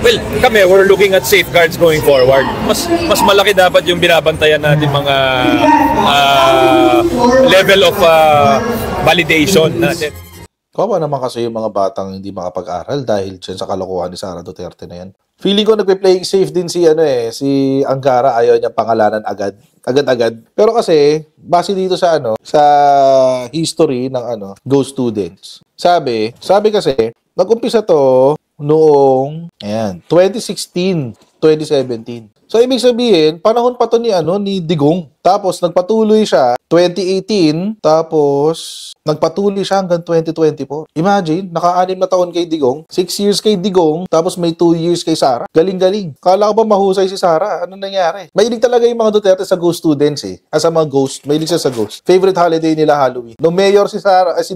Well, kami, we're looking at safeguards going forward. Mas malaki dapat yung binabantayan natin mga level of validation natin. Kawawa naman kasi yung mga batang hindi makapag-aral dahil dyan sa kalokohan ni Sara Duterte na yan. Feeling ko nagpe-playing safe din si si Angara, ayaw niya pangalanan agad-agad. Pero kasi base dito sa sa history ng ghost students. Sabi kasi nag-umpisa to noong 2016, 2017. So ibig sabihin, panahon pa to ni Digong. Tapos nagpatuloy siya 2018, tapos nagpatuloy siya hanggang 2024. Imagine, naka-6 na taon kay Digong, 6 years kay Digong, tapos may 2 years kay Sara. Galing-galing. Kala ko ba mahusay si Sara? Ano nangyari? Mahilig talaga yung mga Duterte sa ghost students As a mga ghost, mahilig siya sa ghost. Favorite holiday nila Halloween. No mayor si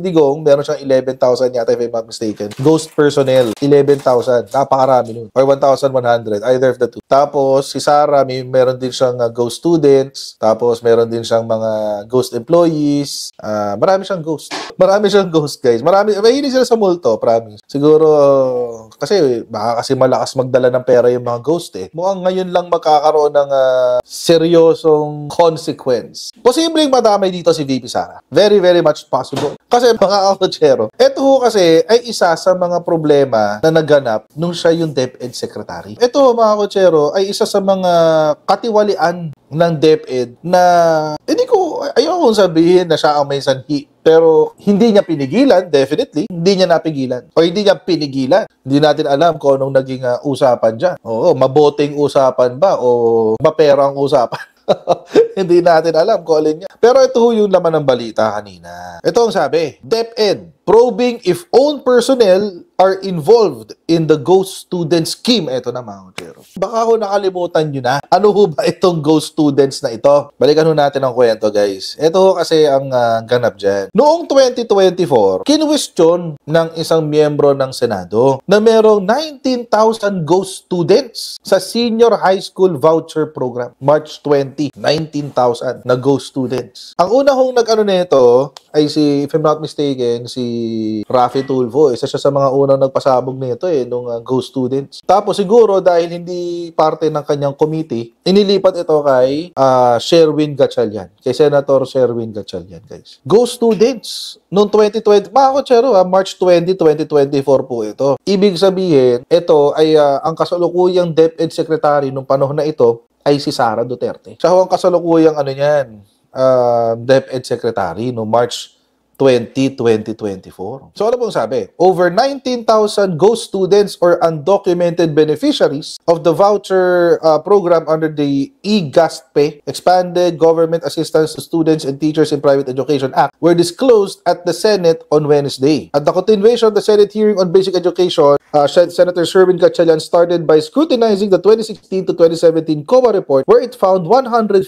Digong, meron siyang 11,000 yata if I'm not mistaken. Ghost personnel, 11,000. Napakarami nun. Or 1,100, either of the two. Tapos si Sara, meron din siyang ghost students. Tapos meron din siyang mga ghost employees. Marami siyang ghost. Marami siyang ghost, guys. Mahilig sila sa multo, promise. Siguro, kasi baka kasi malakas magdala ng pera yung mga ghost Mukhang ngayon lang magkakaroon ng seryosong consequence. Posibleng madamay dito si VP Sara. Very, very much possible. Kasi mga kakotsero, ito kasi ay isa sa mga problema na naganap nung siya yung DepEd Secretary. Ito, mga kakotsero, ay isa sa mga katiwalian ng DepEd na ayaw kong sabihin na siya ang may sanhi. Pero hindi niya pinigilan, definitely. Hindi niya napigilan. O hindi niya pinigilan. Hindi natin alam kung anong naging usapan dyan. Oo, maboting usapan ba o maperang usapan? Hindi natin alam kung alin niya. Pero ito yung laman ng balita kanina. Ito ang sabi, DepEd probing if own personnel are involved in the ghost student scheme. Ito na mga kutsero. Baka nakalimutan nyo na. Ano ho ba itong ghost students na ito? Balikan ho natin ang kwento, guys. Ito kasi ang ganap dyan. Noong 2024, kinwestiyon ng isang miyembro ng Senado na merong 19,000 ghost students sa senior high school voucher program. March 20, 19,000 na ghost students. Ang una hong nito ay if I'm not mistaken, si Raffy Tulfo. Isa siya sa mga unang nagpasabog nito nung ghost students. Tapos siguro dahil hindi parte ng kanyang committee, inilipat ito kay Sherwin Gatchalian. Kay Senator Sherwin Gatchalian, guys. Ghost students noong 2020, mga kutsero, March 20, 2024 po ito. Ibig sabihin, ito ay ang kasalukuyang DepEd Secretary nung panahon na ito ay si Sara Duterte. Siya ang kasalukuyang DepEd Secretary no March 20, 2024. So ano pong sabi? Over 19,000 ghost students or undocumented beneficiaries of the voucher program under the eGASTPE, Expanded Government Assistance to Students and Teachers in Private Education Act, were disclosed at the Senate on Wednesday. At the continuation of the Senate hearing on basic education, Senator Sherwin Gatchalian started by scrutinizing the 2016 to 2017 COA report where it found 115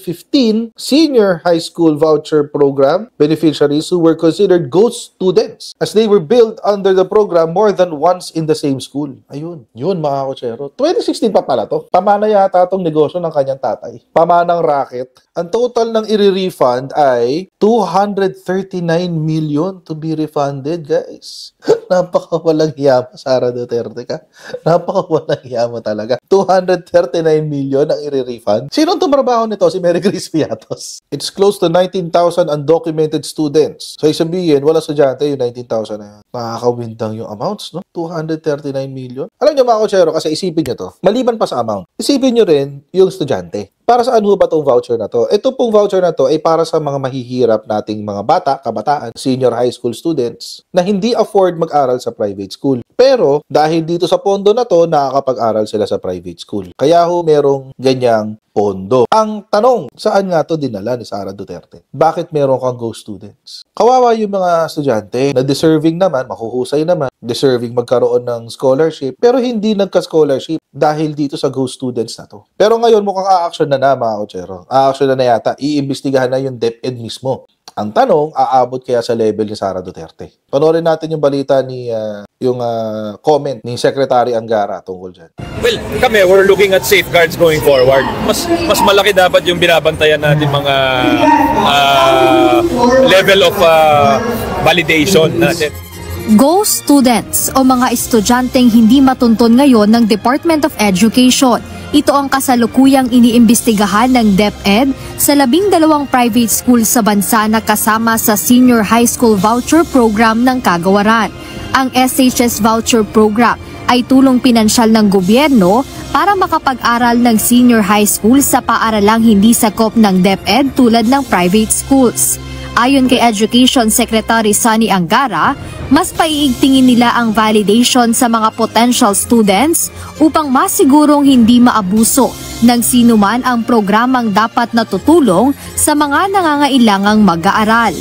senior high school voucher program beneficiaries who were considered ghost students as they were billed under the program more than once in the same school. Ayun. Yun, mga kutsero. 2016 pa pala to. Pamana yata itong negosyo ng kanyang tatay. Pamanang racket. Ang total ng i-refund ay 239 million to be refunded, guys. Napakawalang hiyama, Sara Duterte ka. Napakawalang hiyama talaga. 239 million ang i-refund. Sino ang tumrabaho nito? Si Mary Grace Piatos. It's close to 19,000 undocumented students. So, sabihin, wala estudyante yung 19,000 na yan. Nakakawindang yung amounts, no? 239 million. Alam niyo, mga kutsero, kasi isipin niyo to. Maliban pa sa amount, isipin niyo rin yung estudyante. Para saan ho ba itong voucher na to? Ito pong voucher na to ay para sa mga mahihirap nating mga bata, kabataan, senior high school students na hindi afford mag-aral sa private school. Pero dahil dito sa pondo na to, nakakapag-aral sila sa private school. Kaya ho merong ganyang pondo. Ang tanong, saan nga to dinala ni Sara Duterte? Bakit meron kang ghost students? Kawawa yung mga estudyante na deserving naman, mahuhusay naman, deserving magkaroon ng scholarship, pero hindi nagka-scholarship dahil dito sa ghost students na to. Pero ngayon mukhang a-action na mga kutsero. A-action na yata. Iimbestigahan na yung DepEd mismo. Ang tanong, aabot kaya sa level ni Sara Duterte? Panoorin natin yung balita ni comment ni Secretary Angara tungkol dyan. Well, kami, we're looking at safeguards going forward. Mas malaki dapat yung binabantayan natin mga level of validation natin. Ghost students o mga estudyanteng hindi matuntun ngayon ng Department of Education. Ito ang kasalukuyang iniimbestigahan ng DepEd sa 12 private school sa bansa na kasama sa Senior High School Voucher Program ng Kagawaran. Ang SHS Voucher Program ay tulong pinansyal ng gobyerno para makapag-aral ng senior high school sa paaralang hindi sakop ng DepEd tulad ng private schools. Ayon kay Education Secretary Sonny Angara, mas paiigtingin nila ang validation sa mga potential students upang masigurong hindi maabuso ng sinuman ang programang dapat natutulong sa mga nangangailangang mag-aaral.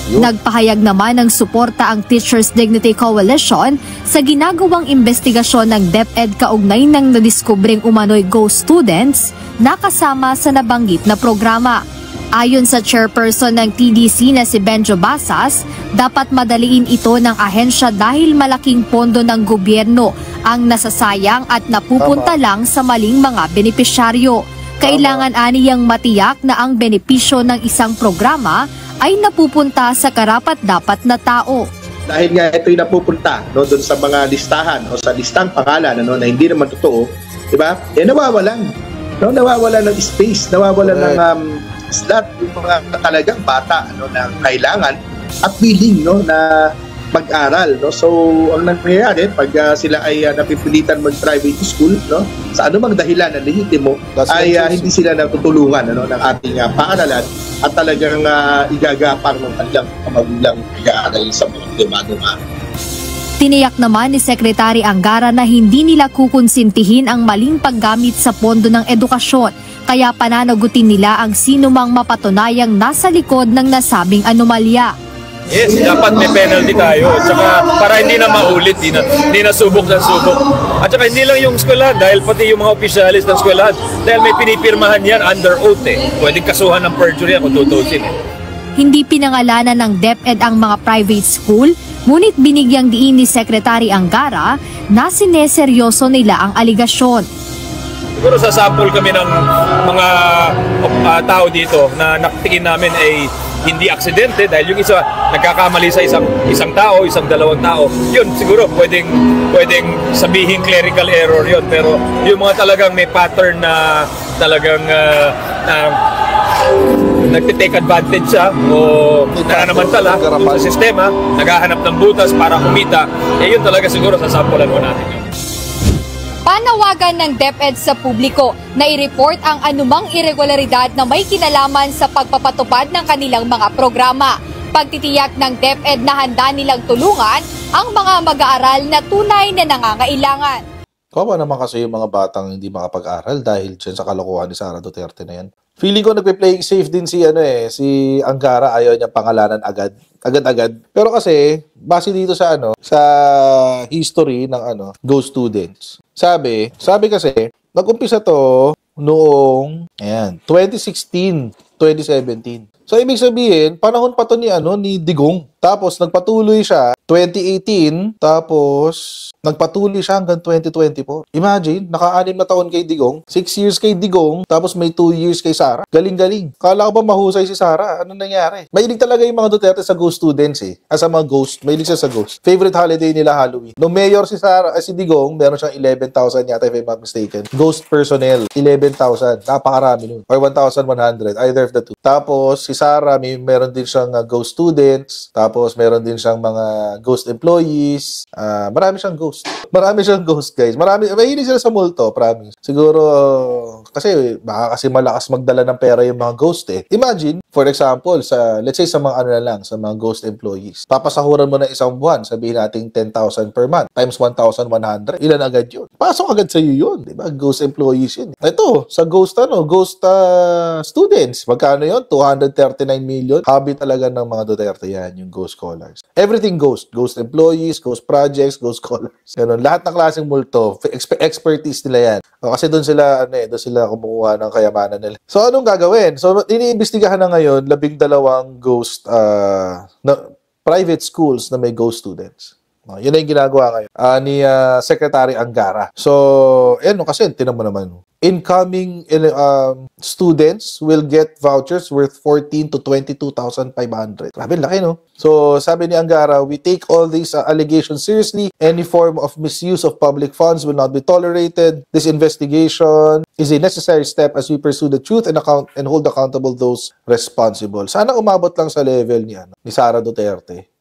Nagpahayag naman ng suporta ang Teachers Dignity Coalition sa ginagawang investigasyon ng DepEd kaugnay ng nadiskubring umano'y ghost students na kasama sa nabanggit na programa. Ayon sa chairperson ng TDC na si Benjo Basas, dapat madaliin ito ng ahensya dahil malaking pondo ng gobyerno ang nasasayang at napupunta lang sa maling mga benepisyaryo. Kailangan aniyang matiyak na ang benepisyo ng isang programa ay napupunta sa karapat-dapat na tao. Dahil nga ito'y napupunta doon sa mga listahan o sa listang pangalan na hindi naman totoo, di ba? Nawawalan. Nawawalan ng space, nawawalan ng slot yung mga talagang bata na kailangan at willing na mag-aral. So, ang nangyayari, pag sila ay napipilitan mag-private school, sa anumang dahilan na lehitimo, ay hindi sila natutulungan ng ating paaralan at talagang igagapang ng kanilang magulang pag-aaral sa mga demandong araw. Tiniyak naman ni Secretary Angara na hindi nila kukonsintihin ang maling paggamit sa pondo ng edukasyon, kaya pananagutin nila ang sinumang mapatunayang nasa likod ng nasabing anomalya. Yes, dapat may penalty tayo. At saka para hindi na maulit, hindi na subok ng subok. At saka hindi lang yung eskwelahan, dahil pati yung mga opisyalis ng eskwelahan, dahil may pinipirmahan yan under oath Pwedeng kasuhan ng perjury kung tutusin Hindi pinangalanan ng DepEd ang mga private school, ngunit binigyang diin ni Secretary Angara na sineseryoso nila ang aligasyon. Siguro sasample kami ng mga tao dito na nakatingin namin ay hindi aksidente dahil yung isa nagkakamali sa isang tao, dalawang tao. Yun siguro pwedeng sabihin clerical error yun, pero yung mga talagang may pattern na talagang nagtitake advantage siya o nananamantala sa sistema, naghahanap ng butas para kumita, yun talaga siguro sasampulan mo natin yun. Panawagan ng DepEd sa publiko na i-report ang anumang irregularidad na may kinalaman sa pagpapatupad ng kanilang mga programa. Pagtitiyak ng DepEd na handa nilang tulungan ang mga mag-aaral na tunay na nangangailangan. Kawawa naman kasi yung mga batang hindi makapag-aral dahil dyan sa kalokohan ni Sara Duterte na yan. Feeling ko nagpe-playing safe din si Angara, ayaw niya pangalanan agad-agad. Pero kasi base dito sa sa history ng ghost students. Sabi kasi nag-umpisa to noong 2016, 2017. So ibig sabihin, panahon pa to ni Digong. Tapos nagpatuloy siya 2018, tapos nagpatuloy siya hanggang 2024. Imagine, naka-6 na taon kay Digong, 6 years kay Digong, tapos may 2 years kay Sara. Galing-galing. Kala ko ba mahusay si Sara? Ano nangyari? Mahilig talaga yung mga Duterte sa ghost students As a mga ghost, mahilig siya sa ghost. Favorite holiday nila Halloween. Nung mayor si Digong, meron siyang 11,000 yata if I'm not mistaken. Ghost personnel, 11,000. Napakarami nun. Or 1,100, either of the two. Tapos si Sara, meron din siyang ghost students. Tapos meron din siyang mga ghost employees. Marami siyang ghost. Marami siyang ghost, guys. Mahilig sila sa multo, promise. Siguro, kasi baka kasi malakas magdala ng pera yung mga ghost Imagine, for example, let's say sa mga sa mga ghost employees. Papasahuran mo na isang buwan, sabihin natin 10,000 per month, times 1,100. Ilan agad yun? Pasok agad sa iyo yun, di ba? Ghost employees yun. Ito, sa ghost students. Magkano yun? 239 million. Hobby talaga ng mga Duterte yan, yung ghost scholars. Everything ghost. Ghost employees, ghost projects, ghost scholars. Ganun. Lahat ng klaseng multo. Expertise nila yan. Kasi doon sila kumukuha ng kayamanan nila. So, anong gagawin? So, iniimbestigahan na ngayon 12 ghost private schools na may ghost students. Yun na yung ginagawa ngayon ni Secretary Angara. So, kasi tinan mo naman, incoming students will get vouchers worth 14 to 22,500. Grabe, laki, no? So, sabi ni Angara, we take all these allegations seriously. Any form of misuse of public funds will not be tolerated. This investigation is a necessary step as we pursue the truth and hold accountable those responsible. Sana umabot lang sa level ni Sara Duterte.